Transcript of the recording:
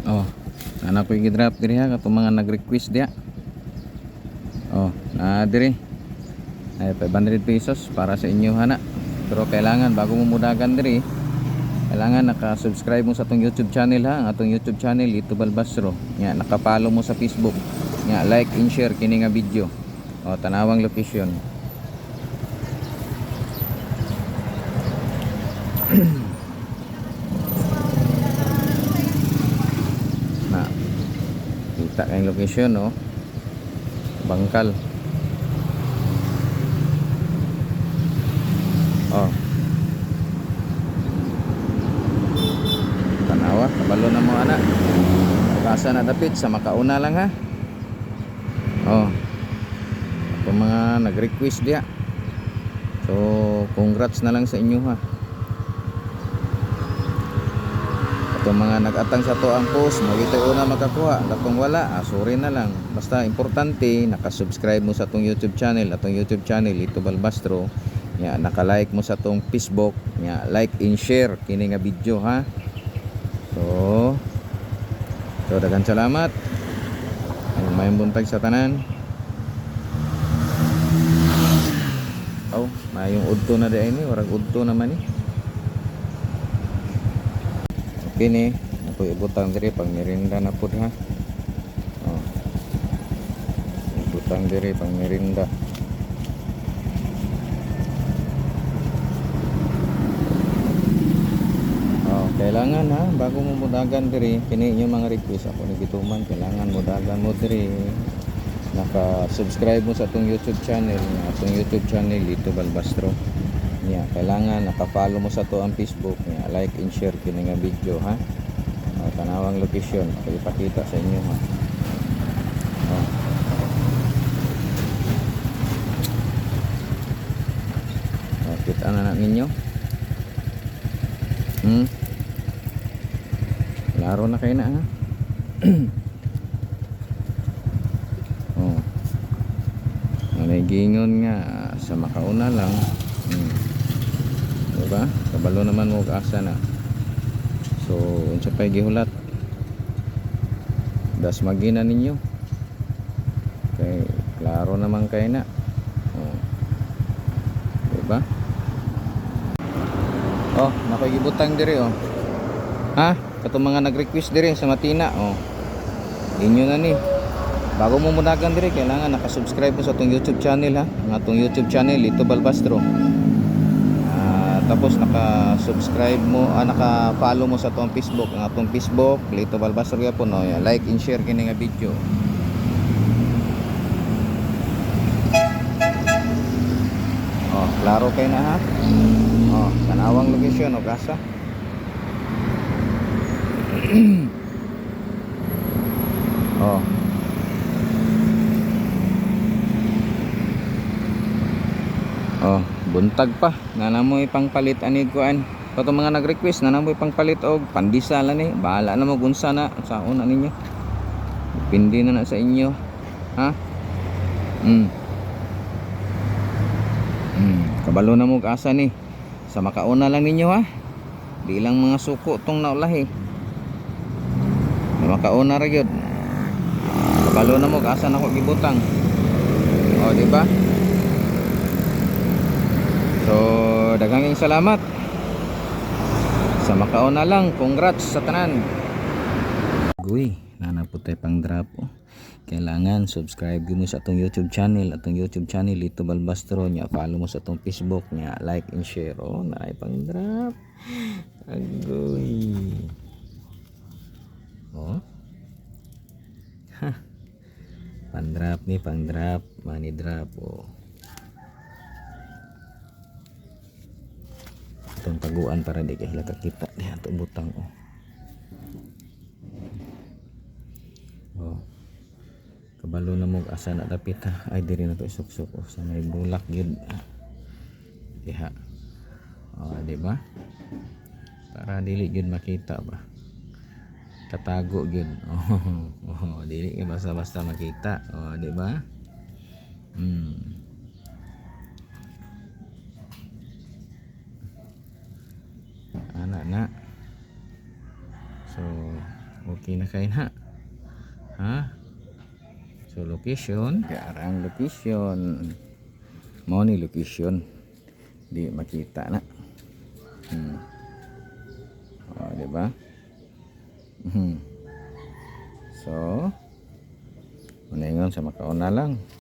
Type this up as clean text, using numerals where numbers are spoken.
Oh, anak ko i-drop diri ha katong mga nag-request dia. Oh, na diri. Ay 500 pesos para sa inyo hana. Pero kailangan bago mo mudagan diri, kailangan naka-subscribe mo sa atong YouTube channel ha. Ang atong YouTube channel Lito Balbastro. Nya naka-follow mo sa Facebook. Nya like and share kini nga video. Oh, tanawang location. Na kita kayong location no. Bangkal. Oh. Tanawa, kabalo na mo anak. Basa na dapit sa makauna lang ha. Oh. Itong mga nag-request dia. So, congrats na lang sa inyo ha. Itong mga nag-atang sa to ang post, magito'y una makakuha. Katong wala, sorry na lang. Basta importante, nakasubscribe mo sa itong YouTube channel. Atong YouTube channel, Lito Balbastro. Ya, naka-like mo sa itong Facebook. Ya, like and share kini nga video ha. So daghang salamat. May buntag sa tanan. Oh, mayong udto na di ini, warag udto naman ni. Okay ni, ako ibutang diri pang merinda na pud ha. Oh. Ibutang diri pang merinda. Oh, kailangan ha bago mo mudagan diri kini inyong mga request ako ni gituman, kailangan mudagan mo diri. Naka-subscribe mo sa atong YouTube channel, atong YouTube channel Lito Balbastro. Nya kailangan naka-follow mo sa to ang Facebook nya, like and share kini nga video ha. O, tanawang location ako ipakita sa inyo ha. O, kita na ninyo. Klaro na kayo na ha. Oh. May gingon nga sa makauna lang. Diba? Kabalo naman mo asa na. So, unsa pay gihulat? Das magina ninyo. Okay, klaro naman kay na. Oh. Diba? Oh, nakagibutang diri oh. Ha? Katong mga nag-request diri sa Matina oh. Inyo na ni. Bago mo mudagan diri kailangan naka-subscribe mo sa atong YouTube channel ha. Ang atong YouTube channel Lito Balbastro. Tapos naka-subscribe mo, naka-follow mo sa atong Facebook, ang atong Facebook Lito Balbastro gyapon no. Like and share kini nga video. Oh, klaro kay na ha. Oh, tanawang location o kasa. Oh. Oh, buntag pa. Nanamoy pangpalit ani kuan. Kato mga nag-request nanamoy pangpalit og pandisa la ni. Bahala na mo gunsa na sa una ninyo. Depende na sa inyo. Ha? Kabalo na mo asa ni. Sa makauna lang ninyo ha. Di lang mga suko tong naulahi. Sa makauna ra gyud. Kabalo na mo asa na ko gibutang. Oh, di ba? So, daghang salamat. Sa makauna lang, congrats sa tanan. Guy, nanapot tayo pang drop oh. Kailangan subscribe mo sa atong YouTube channel, Lito Balbastro nya, follow mo sa atong Facebook nya, like and share oh, naay pang drop. Agoy. Oh. Ha. Pang-drop ni, pang-drop, money drop oh. Itong taguan para di kahila kakita di ato butang oh. Oh. Kabalo na mo asa na dapit ha. Ay diri na to isuksok oh. Sa may bulak gyud. Diha. Oh, di ba? Para dili gyud makita ba. Katago gyud. Oh, dili basta-basta makita. Oh, di ba? Anak na. So Okay na kayo na. Ha? So location, karang location. Mao ni location. Di makita na. Oh, di ba? So, uningon sa makauna lang.